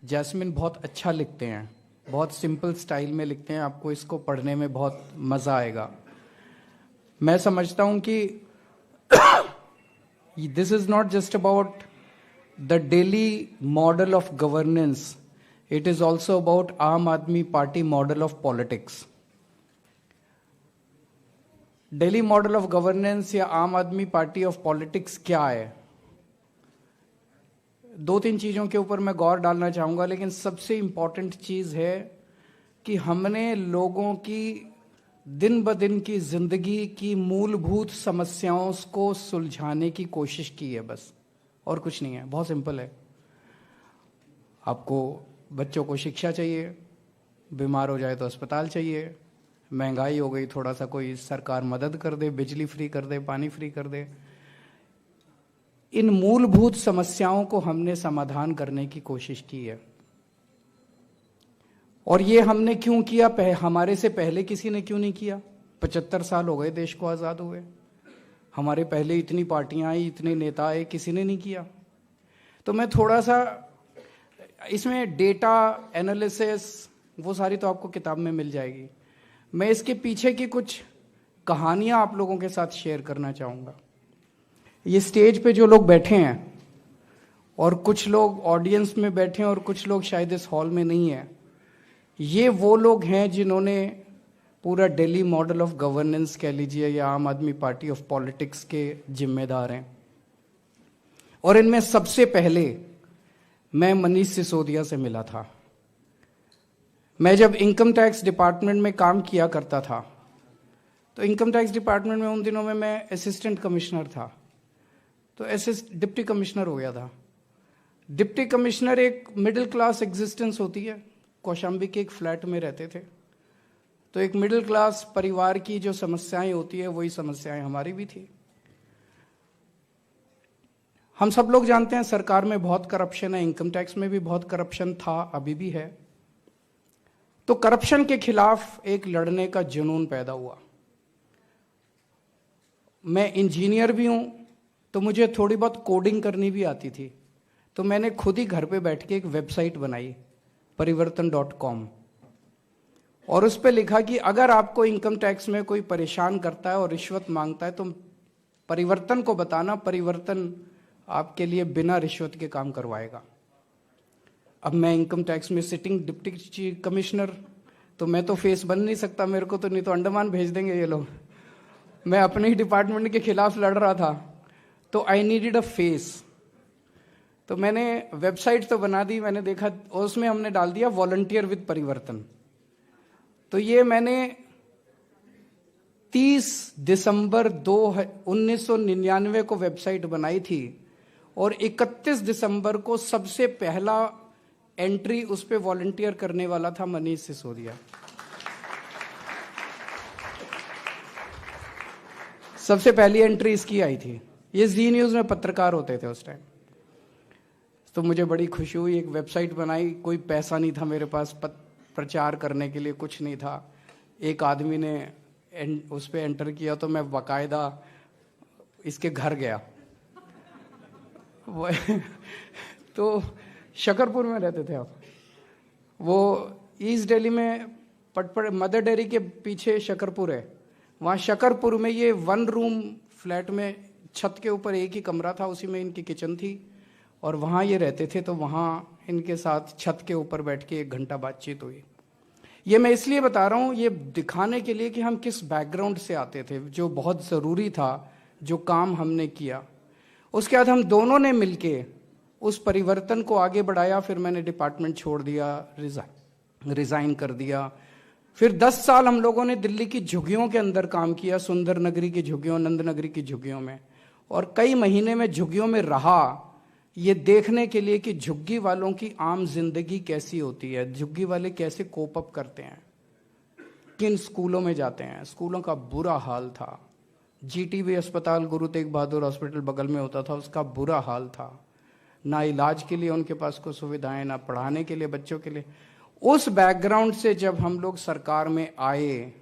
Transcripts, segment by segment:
Jasmine बहुत अच्छा लिखते हैं, बहुत सिंपल स्टाइल में लिखते हैं, आपको इसको पढ़ने में बहुत मज़ा आएगा। मैं समझता हूं कि this is not just about the daily model of governance, it is also about आम आदमी party model of politics. Daily model of governance या आम आदमी पार्टी ऑफ पॉलिटिक्स क्या है? दो तीन चीज़ों के ऊपर मैं गौर डालना चाहूँगा, लेकिन सबसे इम्पॉर्टेंट चीज़ है कि हमने लोगों की दिन ब दिन की ज़िंदगी की मूलभूत समस्याओं को सुलझाने की कोशिश की है, बस, और कुछ नहीं है। बहुत सिंपल है। आपको बच्चों को शिक्षा चाहिए, बीमार हो जाए तो अस्पताल चाहिए, महंगाई हो गई थोड़ा सा कोई सरकार मदद कर दे, बिजली फ्री कर दे, पानी फ्री कर दे। इन मूलभूत समस्याओं को हमने समाधान करने की कोशिश की है। और ये हमने क्यों किया? हमारे से पहले किसी ने क्यों नहीं किया? 75 साल हो गए देश को आज़ाद हुए, हमारे पहले इतनी पार्टियां आई, इतने नेता आए, किसी ने नहीं किया। तो मैं थोड़ा सा इसमें डेटा एनालिसिस वो सारी तो आपको किताब में मिल जाएगी। मैं इसके पीछे की कुछ कहानियां आप लोगों के साथ शेयर करना चाहूँगा। ये स्टेज पे जो लोग बैठे हैं और कुछ लोग ऑडियंस में बैठे हैं और कुछ लोग शायद इस हॉल में नहीं है, ये वो लोग हैं जिन्होंने पूरा दिल्ली मॉडल ऑफ गवर्नेंस कह लीजिए या आम आदमी पार्टी ऑफ पॉलिटिक्स के जिम्मेदार हैं। और इनमें सबसे पहले मैं मनीष सिसोदिया से मिला था। मैं जब इनकम टैक्स डिपार्टमेंट में काम किया करता था, तो इनकम टैक्स डिपार्टमेंट में उन दिनों में मैं असिस्टेंट कमिश्नर था, तो डिप्टी कमिश्नर हो गया था। डिप्टी कमिश्नर एक मिडिल क्लास एग्जिस्टेंस होती है। कौशाम्बी के एक फ्लैट में रहते थे, तो एक मिडिल क्लास परिवार की जो समस्याएं होती है वही समस्याएं हमारी भी थी। हम सब लोग जानते हैं सरकार में बहुत करप्शन है, इनकम टैक्स में भी बहुत करप्शन था, अभी भी है। तो करप्शन के खिलाफ एक लड़ने का जुनून पैदा हुआ। मैं इंजीनियर भी हूं, तो मुझे थोड़ी बहुत कोडिंग करनी भी आती थी। तो मैंने खुद ही घर पे बैठ के एक वेबसाइट बनाई, परिवर्तन.com, और उस पर लिखा कि अगर आपको इनकम टैक्स में कोई परेशान करता है और रिश्वत मांगता है तो परिवर्तन को बताना, परिवर्तन आपके लिए बिना रिश्वत के काम करवाएगा। अब मैं इनकम टैक्स में सिटिंग डिप्टी कमिश्नर, तो मैं तो फेस बन नहीं सकता मेरे को, तो नहीं तो अंडमान भेज देंगे ये लोग। मैं अपने ही डिपार्टमेंट के खिलाफ लड़ रहा था, तो आई नीडेड अ फेस। तो मैंने वेबसाइट तो बना दी, मैंने देखा, और उसमें हमने डाल दिया वॉलंटियर विद परिवर्तन। तो ये मैंने 30 दिसंबर 1999 को वेबसाइट बनाई थी, और 31 दिसंबर को सबसे पहला एंट्री उस पे वॉलंटियर करने वाला था मनीष सिसोदिया। सबसे पहली एंट्री इसकी आई थी। ये जी न्यूज़ में पत्रकार होते थे उस टाइम। तो मुझे बड़ी खुशी हुई, एक वेबसाइट बनाई, कोई पैसा नहीं था मेरे पास प्रचार करने के लिए, कुछ नहीं था। एक आदमी ने उस पर एंटर किया, तो मैं बाकायदा इसके घर गया। तो शकरपुर में रहते थे आप, वो ईस्ट दिल्ली में पटपड़ मदर डेयरी के पीछे शकरपुर है। वहाँ शकरपुर में ये 1 रूम फ्लैट में छत के ऊपर एक ही कमरा था, उसी में इनकी किचन थी, और वहाँ ये रहते थे। तो वहाँ इनके साथ छत के ऊपर बैठ के 1 घंटा बातचीत हुई। ये मैं इसलिए बता रहा हूँ, ये दिखाने के लिए कि हम किस बैकग्राउंड से आते थे, जो बहुत ज़रूरी था, जो काम हमने किया। उसके बाद हम दोनों ने मिलके उस परिवर्तन को आगे बढ़ाया। फिर मैंने डिपार्टमेंट छोड़ दिया, रिज़ाइन कर दिया। फिर 10 साल हम लोगों ने दिल्ली की झुग्गियों के अंदर काम किया, सुंदर नगरी की झुग्गियों, नंद नगरी की झुग्गियों में, और कई महीने में झुग्गियों में रहा, ये देखने के लिए कि झुग्गी वालों की आम जिंदगी कैसी होती है, झुग्गी वाले कैसे कोप अप करते हैं, किन स्कूलों में जाते हैं। स्कूलों का बुरा हाल था। जीटीबी अस्पताल, गुरु तेग बहादुर हॉस्पिटल बगल में होता था, उसका बुरा हाल था। ना इलाज के लिए उनके पास कोई सुविधाएं, ना पढ़ाने के लिए बच्चों के लिए। उस बैकग्राउंड से जब हम लोग सरकार में आए,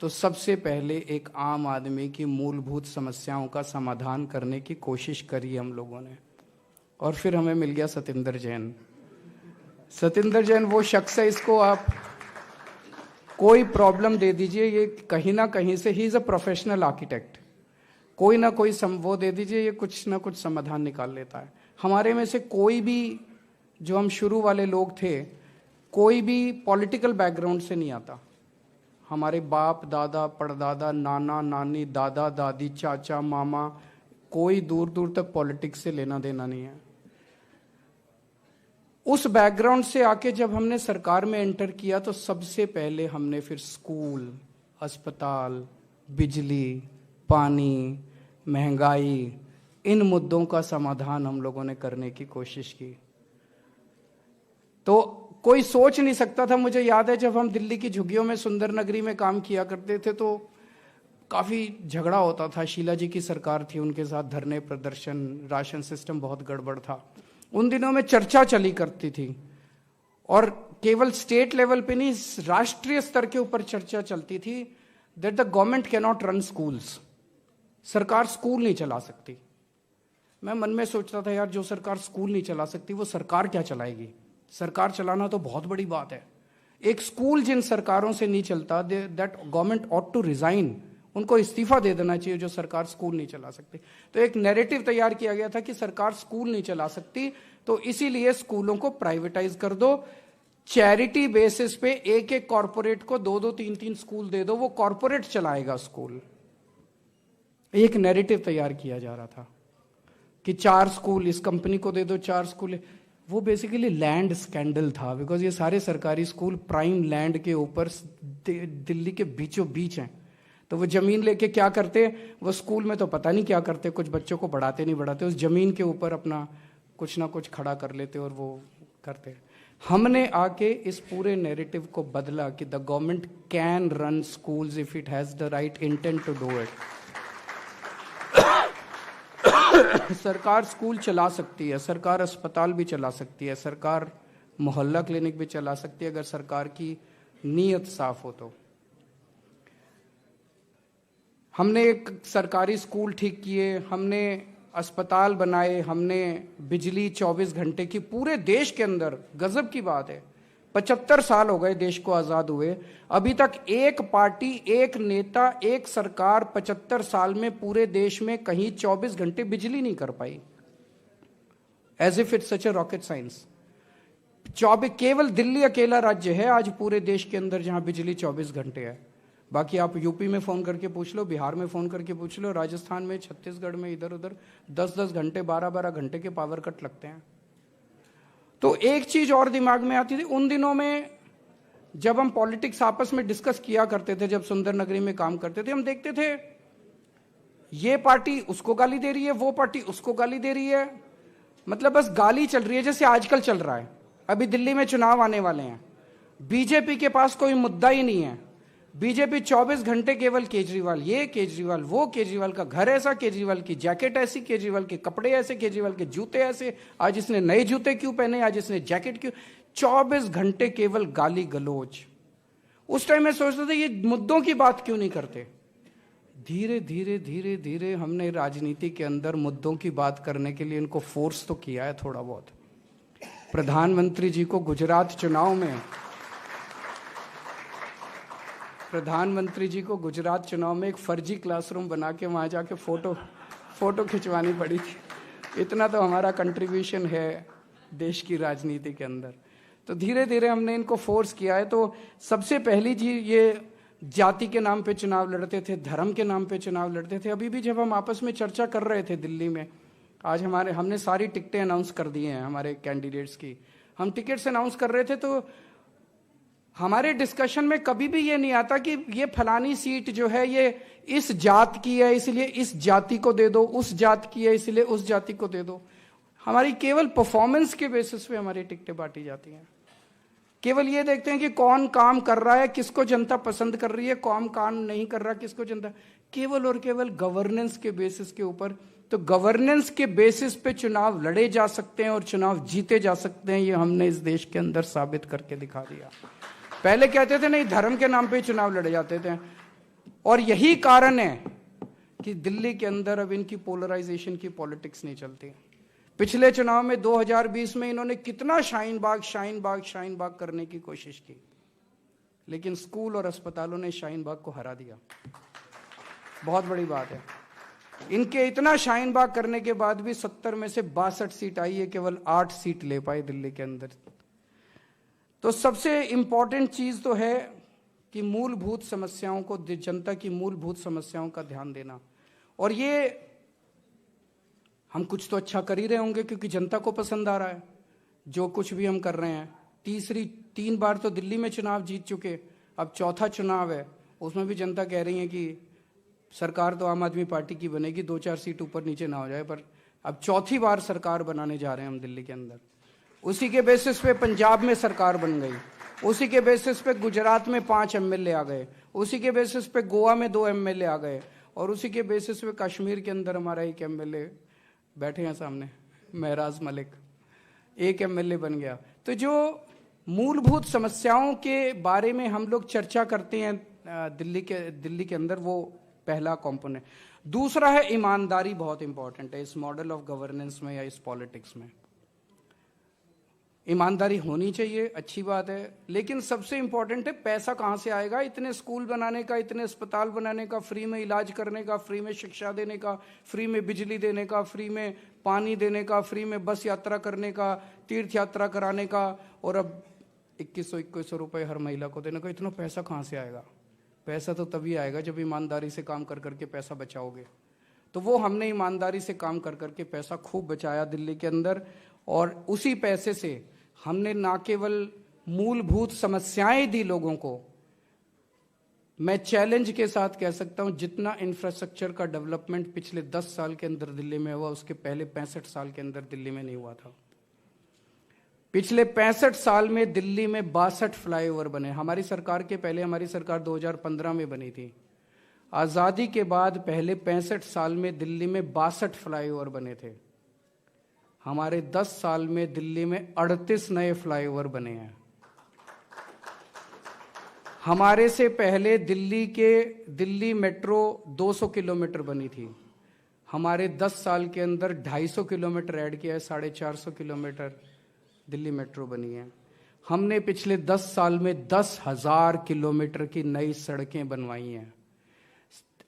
तो सबसे पहले एक आम आदमी की मूलभूत समस्याओं का समाधान करने की कोशिश करी हम लोगों ने। और फिर हमें मिल गया सत्येंद्र जैन। सतिंदर जैन वो शख्स है, इसको आप कोई प्रॉब्लम दे दीजिए, ये कहीं ना कहीं से, he is a professional architect, कोई ना कोई वो दे दीजिए, ये कुछ ना कुछ समाधान निकाल लेता है। हमारे में से कोई भी, जो हम शुरू वाले लोग थे, कोई भी पॉलिटिकल बैकग्राउंड से नहीं आता। हमारे बाप दादा परदादा नाना नानी दादा दादी चाचा मामा, कोई दूर दूर तक पॉलिटिक्स से लेना देना नहीं है। उस बैकग्राउंड से आके जब हमने सरकार में एंटर किया तो सबसे पहले हमने फिर स्कूल, अस्पताल, बिजली, पानी, महंगाई, इन मुद्दों का समाधान हम लोगों ने करने की कोशिश की। तो कोई सोच नहीं सकता था। मुझे याद है जब हम दिल्ली की झुग्गियों में सुंदर नगरी में काम किया करते थे तो काफ़ी झगड़ा होता था। शीला जी की सरकार थी, उनके साथ धरने प्रदर्शन, राशन सिस्टम बहुत गड़बड़ था। उन दिनों में चर्चा चली करती थी, और केवल स्टेट लेवल पे नहीं, राष्ट्रीय स्तर के ऊपर चर्चा चलती थी that the government can not run schools. सरकार स्कूल नहीं चला सकती। मैं मन में सोचता था, यार जो सरकार स्कूल नहीं चला सकती वो सरकार क्या चलाएगी? सरकार चलाना तो बहुत बड़ी बात है। एक स्कूल जिन सरकारों से नहीं चलता, that government ought to resign, उनको इस्तीफा दे देना चाहिए जो सरकार स्कूल नहीं चला सकती। तो एक नैरेटिव तैयार किया गया था कि सरकार स्कूल नहीं चला सकती, तो इसीलिए स्कूलों को प्राइवेटाइज कर दो, चैरिटी बेसिस पे एक एक कॉरपोरेट को 2-2 3-3 स्कूल दे दो, वो कॉरपोरेट चलाएगा स्कूल। एक नैरेटिव तैयार किया जा रहा था कि 4 स्कूल इस कंपनी को दे दो, 4 स्कूल। वो बेसिकली लैंड स्कैंडल था, बिकॉज ये सारे सरकारी स्कूल प्राइम लैंड के ऊपर दिल्ली के बीचों बीच हैं। तो वो जमीन लेके क्या करते, वो स्कूल में तो पता नहीं क्या करते, कुछ बच्चों को बढ़ाते नहीं बढ़ाते, उस जमीन के ऊपर अपना कुछ ना कुछ खड़ा कर लेते और वो करते। हमने आके इस पूरे नैरेटिव को बदला कि the government can run schools if it has the right intent to do it. सरकार स्कूल चला सकती है, सरकार अस्पताल भी चला सकती है, सरकार मोहल्ला क्लिनिक भी चला सकती है, अगर सरकार की नीयत साफ हो तो। हमने एक सरकारी स्कूल ठीक किए, हमने अस्पताल बनाए, हमने बिजली 24 घंटे की पूरे देश के अंदर। गजब की बात है, 75 साल हो गए देश को आज़ाद हुए, अभी तक एक पार्टी, एक नेता, एक सरकार 75 साल में पूरे देश में कहीं 24 घंटे बिजली नहीं कर पाई। As if it's such a rocket science. 24, केवल दिल्ली अकेला राज्य है आज पूरे देश के अंदर जहां बिजली 24 घंटे है। बाकी आप यूपी में फ़ोन करके पूछ लो, बिहार में फ़ोन करके पूछ लो, राजस्थान में, छत्तीसगढ़ में, इधर उधर 10-10 घंटे, 12-12 घंटे के पावर कट लगते हैं। तो एक चीज़ और दिमाग में आती थी उन दिनों में, जब हम पॉलिटिक्स आपस में डिस्कस किया करते थे, जब सुंदर नगरी में काम करते थे, हम देखते थे ये पार्टी उसको गाली दे रही है, वो पार्टी उसको गाली दे रही है, मतलब बस गाली चल रही है, जैसे आजकल चल रहा है। अभी दिल्ली में चुनाव आने वाले हैं, बीजेपी के पास कोई मुद्दा ही नहीं है। बीजेपी 24 घंटे केवल केजरीवाल ये, केजरीवाल वो, केजरीवाल का घर ऐसा, केजरीवाल की जैकेट ऐसी, केजरीवाल के कपड़े ऐसे, केजरीवाल के जूते ऐसे, आज इसने नए जूते क्यों पहने, आज इसने जैकेट क्यों, 24 घंटे केवल गाली गलोच। उस टाइम में सोचता था ये मुद्दों की बात क्यों नहीं करते। धीरे धीरे धीरे धीरे हमने राजनीति के अंदर मुद्दों की बात करने के लिए इनको फोर्स तो किया है थोड़ा बहुत। प्रधानमंत्री जी को गुजरात चुनाव में एक फर्जी क्लासरूम बना के वहाँ जाके फोटो खिंचवानी पड़ी थी। इतना तो हमारा कंट्रीब्यूशन है देश की राजनीति के अंदर। तो धीरे धीरे हमने इनको फोर्स किया है। तो सबसे पहली चीज, ये जाति के नाम पे चुनाव लड़ते थे, धर्म के नाम पे चुनाव लड़ते थे। अभी भी जब हम आपस में चर्चा कर रहे थे दिल्ली में, आज हमने सारी टिकटें अनाउंस कर दी हैं हमारे कैंडिडेट्स की, हम टिकट्स अनाउंस कर रहे थे, तो हमारे डिस्कशन में कभी भी ये नहीं आता कि ये फलानी सीट जो है ये इस जात की है इसलिए इस जाति को दे दो, उस जात की है इसलिए उस जाति को दे दो। हमारी केवल परफॉर्मेंस के बेसिस पे हमारी टिकटें बांटी जाती हैं। केवल ये देखते हैं कि कौन काम कर रहा है, किसको जनता पसंद कर रही है, कौन काम नहीं कर रहा, किसको जनता, केवल और केवल गवर्नेंस के बेसिस के ऊपर। तो गवर्नेंस के बेसिस पे चुनाव लड़े जा सकते हैं और चुनाव जीते जा सकते हैं, ये हमने इस देश के अंदर साबित करके दिखा दिया। पहले कहते थे नहीं, धर्म के नाम पे चुनाव लड़े जाते थे, और यही कारण है कि दिल्ली के अंदर अब इनकी पोलराइजेशन की पॉलिटिक्स नहीं चलती। पिछले चुनाव में 2020 में इन्होंने कितना शाहीन बाग करने की कोशिश की, लेकिन स्कूल और अस्पतालों ने शाहीन बाग को हरा दिया। बहुत बड़ी बात है। इनके इतना शाहीन बाग करने के बाद भी 70 में से 62 सीट आई है, केवल 8 सीट ले पाए दिल्ली के अंदर। तो सबसे इंपॉर्टेंट चीज तो है कि मूलभूत समस्याओं को, जनता की मूलभूत समस्याओं का ध्यान देना। और ये हम कुछ तो अच्छा कर ही रहे होंगे क्योंकि जनता को पसंद आ रहा है जो कुछ भी हम कर रहे हैं। 3 बार तो दिल्ली में चुनाव जीत चुके, अब चौथा चुनाव है, उसमें भी जनता कह रही है कि सरकार तो आम आदमी पार्टी की बनेगी, 2-4 सीट ऊपर नीचे ना हो जाए, पर अब चौथी बार सरकार बनाने जा रहे हैं हम दिल्ली के अंदर। उसी के बेसिस पे पंजाब में सरकार बन गई, उसी के बेसिस पे गुजरात में 5 एमएलए आ गए, उसी के बेसिस पे गोवा में 2 एमएलए आ गए, और उसी के बेसिस पे कश्मीर के अंदर हमारा एक एमएलए बैठे हैं सामने, महराज मलिक, 1 एमएलए बन गया। तो जो मूलभूत समस्याओं के बारे में हम लोग चर्चा करते हैं दिल्ली के अंदर, वो पहला कंपोनेंट। दूसरा है ईमानदारी, बहुत इंपॉर्टेंट है इस मॉडल ऑफ गवर्नेंस में या इस पॉलिटिक्स में। ईमानदारी होनी चाहिए, अच्छी बात है, लेकिन सबसे इंपॉर्टेंट है पैसा कहां से आएगा। इतने स्कूल बनाने का, इतने अस्पताल बनाने का, फ्री में इलाज करने का, फ्री में शिक्षा देने का, फ्री में बिजली देने का, फ्री में पानी देने का, फ्री में बस यात्रा करने का, तीर्थ यात्रा कराने का, और अब 2100 रुपए हर महिला को देने का। इतना पैसा कहां से आएगा? पैसा तो तभी आएगा जब ईमानदारी से काम कर करके पैसा बचाओगे। तो वो हमने ईमानदारी से काम कर करके पैसा खूब बचाया दिल्ली के अंदर, और उसी पैसे से हमने ना केवल मूलभूत समस्याएं दी लोगों को, मैं चैलेंज के साथ कह सकता हूं जितना इंफ्रास्ट्रक्चर का डेवलपमेंट पिछले 10 साल के अंदर दिल्ली में हुआ, उसके पहले 65 साल के अंदर दिल्ली में नहीं हुआ था। पिछले 65 साल में दिल्ली में 62 फ्लाईओवर बने। हमारी सरकार के पहले, हमारी सरकार 2015 में बनी थी। आजादी के बाद पहले 65 साल में दिल्ली में 62 फ्लाईओवर बने थे। हमारे 10 साल में दिल्ली में 38 नए फ्लाईओवर बने हैं। हमारे से पहले दिल्ली मेट्रो 200 किलोमीटर बनी थी। हमारे 10 साल के अंदर 250 किलोमीटर ऐड किया है, 450 किलोमीटर दिल्ली मेट्रो बनी है। हमने पिछले 10 साल में 10,000 किलोमीटर की नई सड़कें बनवाई हैं,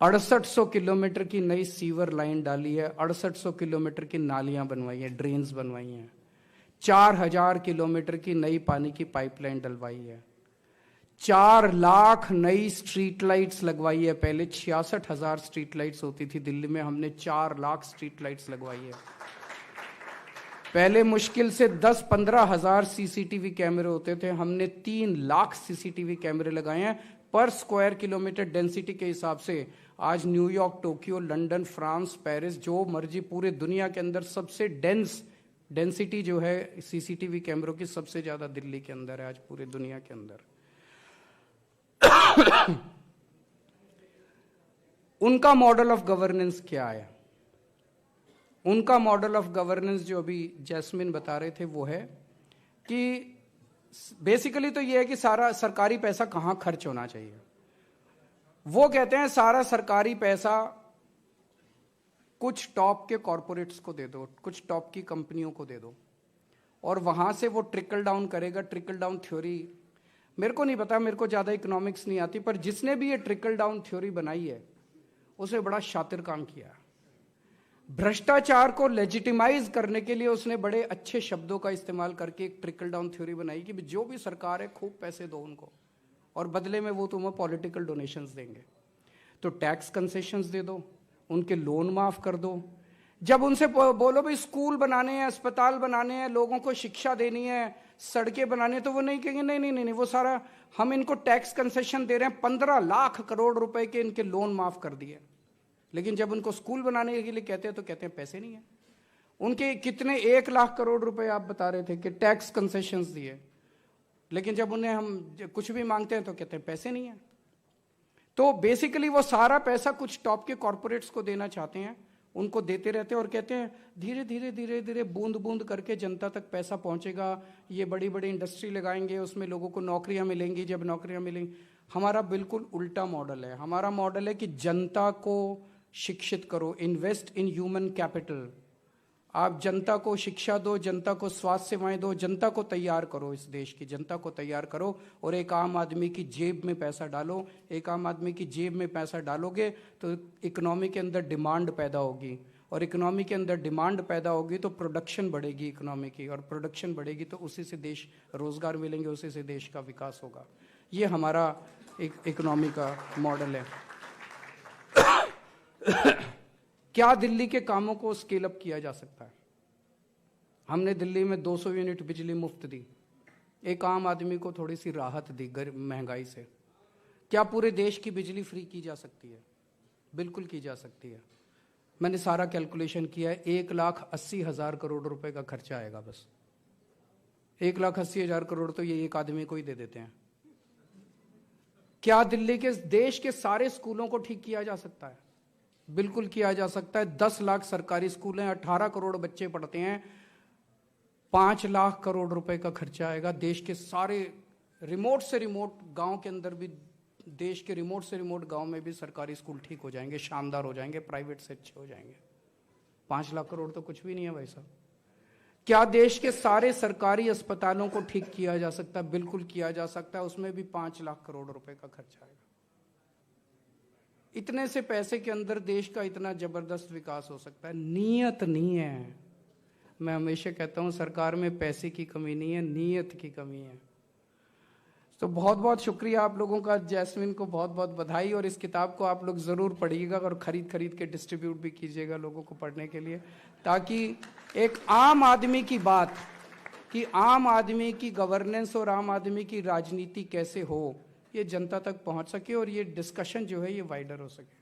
6800 किलोमीटर की नई सीवर लाइन डाली है, 6800 किलोमीटर की नालियां बनवाई हैं, ड्रेन्स बनवाई हैं, 4000 किलोमीटर की नई पानी की पाइपलाइन डलवाई है, 4 लाख नई स्ट्रीट लाइट्स लगवाई है। पहले 66,000 स्ट्रीट लाइट्स होती थी दिल्ली में, हमने 4 लाख स्ट्रीट लाइट्स लगवाई है। पहले मुश्किल से 10-15 हजार सीसीटीवी कैमरे होते थे, हमने 3 लाख सीसीटीवी कैमरे लगाए हैं। पर स्क्वायर किलोमीटर डेंसिटी के हिसाब से आज New York, Tokyo, London, France, Paris, जो मर्जी पूरे दुनिया के अंदर सबसे डेंसिटी जो है सीसीटीवी कैमरों की सबसे ज्यादा दिल्ली के अंदर है आज पूरे दुनिया के अंदर। उनका मॉडल ऑफ गवर्नेंस क्या है? उनका मॉडल ऑफ गवर्नेंस जो अभी जैस्मिन बता रहे थे वो है कि बेसिकली तो ये है कि सारा सरकारी पैसा कहां खर्च होना चाहिए। वो कहते हैं सारा सरकारी पैसा कुछ टॉप के कॉरपोरेट्स को दे दो, कुछ टॉप की कंपनियों को दे दो, और वहां से वो ट्रिकल डाउन करेगा। ट्रिकल डाउन थ्योरी मेरे को नहीं पता, मेरे को ज्यादा इकोनॉमिक्स नहीं आती, पर जिसने भी ये ट्रिकल डाउन थ्योरी बनाई है उसने बड़ा शातिर काम किया। भ्रष्टाचार को लेजिटिमाइज करने के लिए उसने बड़े अच्छे शब्दों का इस्तेमाल करके एक ट्रिकल डाउन थ्योरी बनाई कि जो भी सरकार है खूब पैसे दो उनको, और बदले में वो तुम्हें पॉलिटिकल डोनेशंस देंगे। तो टैक्स कंसेशंस दे दो, उनके लोन माफ कर दो। जब उनसे बोलो भाई स्कूल बनाने हैं, अस्पताल बनाने हैं, लोगों को शिक्षा देनी है, सड़कें बनानी है, तो वो नहीं कहेंगे नहीं नहीं नहीं, वो सारा हम इनको टैक्स कंसेशन दे रहे हैं, 15 लाख करोड़ रुपए के इनके लोन माफ कर दिए। लेकिन जब उनको स्कूल बनाने के लिए कहते हैं तो कहते हैं पैसे नहीं है। उनके कितने 1 लाख करोड़ रुपए आप बता रहे थे कि टैक्स कंसेशंस दिए, लेकिन जब उन्हें हम कुछ भी मांगते हैं तो कहते हैं पैसे नहीं है। तो बेसिकली वो सारा पैसा कुछ टॉप के कॉरपोरेट्स को देना चाहते हैं, उनको देते रहते हैं और कहते हैं धीरे धीरे धीरे धीरे बूंद बूंद करके जनता तक पैसा पहुंचेगा, ये बड़ी बड़ी इंडस्ट्री लगाएंगे, उसमें लोगों को नौकरियां मिलेंगी। जब नौकरियां मिलेंगी, हमारा बिल्कुल उल्टा मॉडल है। हमारा मॉडल है कि जनता को शिक्षित करो, इन्वेस्ट इन ह्यूमन कैपिटल, आप जनता को शिक्षा दो, जनता को स्वास्थ्य सेवाएं दो, जनता को तैयार करो, इस देश की जनता को तैयार करो और एक आम आदमी की जेब में पैसा डालो। एक आम आदमी की जेब में पैसा डालोगे तो इकोनॉमी के अंदर डिमांड पैदा होगी, और इकोनॉमी के अंदर डिमांड पैदा होगी तो प्रोडक्शन बढ़ेगी इकोनॉमी की, और प्रोडक्शन बढ़ेगी तो उसी से देश रोजगार मिलेंगे, उसी से देश का विकास होगा। ये हमारा एक इकोनॉमी का मॉडल है। क्या दिल्ली के कामों को स्केल अप किया जा सकता है? हमने दिल्ली में 200 यूनिट बिजली मुफ्त दी, एक आम आदमी को थोड़ी सी राहत दी महंगाई से। क्या पूरे देश की बिजली फ्री की जा सकती है? बिल्कुल की जा सकती है। मैंने सारा कैलकुलेशन किया है, 1,80,000 करोड़ रुपए का खर्चा आएगा बस। 1,80,000 करोड़ तो ये एक आदमी को ही दे देते हैं। क्या दिल्ली के देश के सारे स्कूलों को ठीक किया जा सकता है? बिल्कुल किया जा सकता है। 10 लाख सरकारी स्कूल हैं, 18 करोड़ बच्चे पढ़ते हैं, 5 लाख करोड़ रुपए का खर्चा आएगा। देश के सारे रिमोट से रिमोट गांव के अंदर भी, देश के रिमोट से रिमोट गांव में भी सरकारी स्कूल ठीक हो जाएंगे, शानदार हो जाएंगे, प्राइवेट से अच्छे हो जाएंगे। 5 लाख करोड़ तो कुछ भी नहीं है भाई साहब। क्या देश के सारे सरकारी अस्पतालों को ठीक किया जा सकता है? बिल्कुल किया जा सकता है, उसमें भी 5 लाख करोड़ रुपए का खर्चा आएगा। इतने से पैसे के अंदर देश का इतना जबरदस्त विकास हो सकता है। नीयत नहीं है। मैं हमेशा कहता हूं सरकार में पैसे की कमी नहीं है, नीयत की कमी है। तो बहुत बहुत शुक्रिया आप लोगों का, जैस्मिन को बहुत बहुत बधाई, और इस किताब को आप लोग ज़रूर पढ़िएगा और खरीद के डिस्ट्रीब्यूट भी कीजिएगा लोगों को पढ़ने के लिए, ताकि एक आम आदमी की बात, कि आम आदमी की गवर्नेंस और आम आदमी की राजनीति कैसे हो, ये जनता तक पहुंच सके और ये डिस्कशन जो है ये वाइडर हो सके।